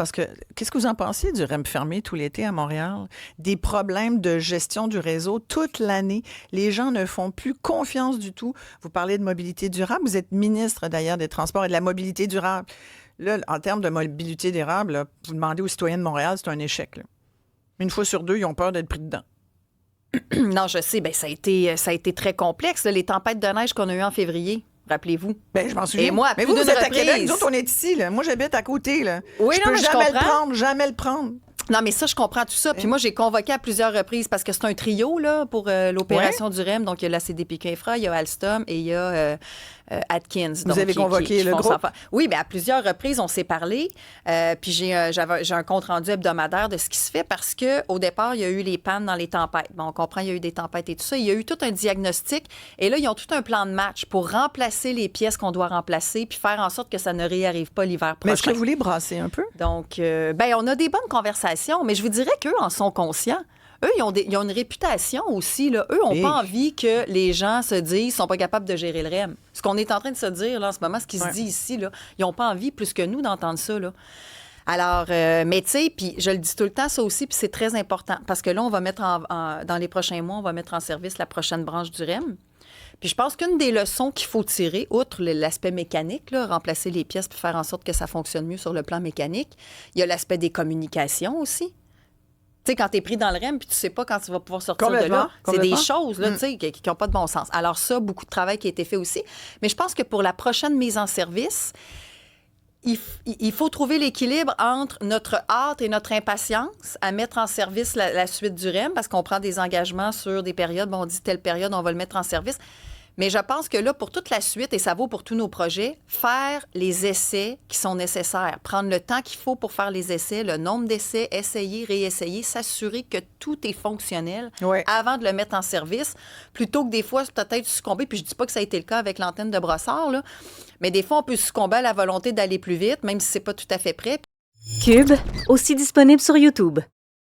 Parce que, qu'est-ce que vous en pensez du REM fermé tout l'été à Montréal? Des problèmes de gestion du réseau toute l'année. Les gens ne font plus confiance du tout. Vous parlez de mobilité durable. Vous êtes ministre, d'ailleurs, des Transports et de la mobilité durable. Là, en termes de mobilité durable, là, vous demandez aux citoyens de Montréal, c'est un échec. Là. Une fois sur deux, ils ont peur d'être pris dedans. Non, je sais, ça a été très complexe, là, les tempêtes de neige qu'on a eues en février. Rappelez-vous. Ben, je m'en souviens. Et moi, mais vous êtes à Québec, nous autres, on est ici. Là. Moi, j'habite à côté. Là. Oui, je non, peux mais jamais je le comprends. prendre, jamais le prendre. Non, mais ça, je comprends tout ça. Puis moi, j'ai convoqué à plusieurs reprises parce que c'est un trio là, pour l'opération du REM. Donc, il y a la CDPQ Infra, il y a Alstom et il y a Atkins. Vous avez convoqué le groupe? Oui, bien, à plusieurs reprises, on s'est parlé. Puis j'ai un compte-rendu hebdomadaire de ce qui se fait parce qu'au départ, il y a eu les pannes dans les tempêtes. Bon, on comprend, il y a eu des tempêtes et tout ça. Il y a eu tout un diagnostic. Et là, ils ont tout un plan de match pour remplacer les pièces qu'on doit remplacer puis faire en sorte que ça ne réarrive pas l'hiver prochain. Mais est-ce que vous les brassez un peu? Donc, on a des bonnes conversations, mais je vous dirais qu'eux en sont conscients. Eux, ils ont une réputation aussi. Là. Eux n'ont pas envie que les gens se disent qu'ils ne sont pas capables de gérer le REM. Ce qu'on est en train de se dire là, en ce moment, ce qui se dit ici, là, ils n'ont pas envie plus que nous d'entendre ça. Là. Alors, mais tu sais, puis je le dis tout le temps, ça aussi, puis c'est très important. Parce que là, on va mettre dans les prochains mois, on va mettre en service la prochaine branche du REM. Puis je pense qu'une des leçons qu'il faut tirer, outre l'aspect mécanique, là, remplacer les pièces pour faire en sorte que ça fonctionne mieux sur le plan mécanique, il y a l'aspect des communications aussi. Tu sais, quand tu es pris dans le REM puis tu sais pas quand tu vas pouvoir sortir de là, c'est des choses là, tu sais, qui n'ont pas de bon sens. Alors ça, beaucoup de travail qui a été fait aussi. Mais je pense que pour la prochaine mise en service, il faut trouver l'équilibre entre notre hâte et notre impatience à mettre en service la suite du REM parce qu'on prend des engagements sur des périodes. Bon, on dit telle période, on va le mettre en service. Mais je pense que là, pour toute la suite, et ça vaut pour tous nos projets, faire les essais qui sont nécessaires, prendre le temps qu'il faut pour faire les essais, le nombre d'essais, essayer, réessayer, s'assurer que tout est fonctionnel avant de le mettre en service, plutôt que des fois, peut-être succomber, puis je dis pas que ça a été le cas avec l'antenne de Brossard, là, mais des fois, on peut succomber à la volonté d'aller plus vite, même si c'est pas tout à fait prêt. Cube, aussi disponible sur YouTube.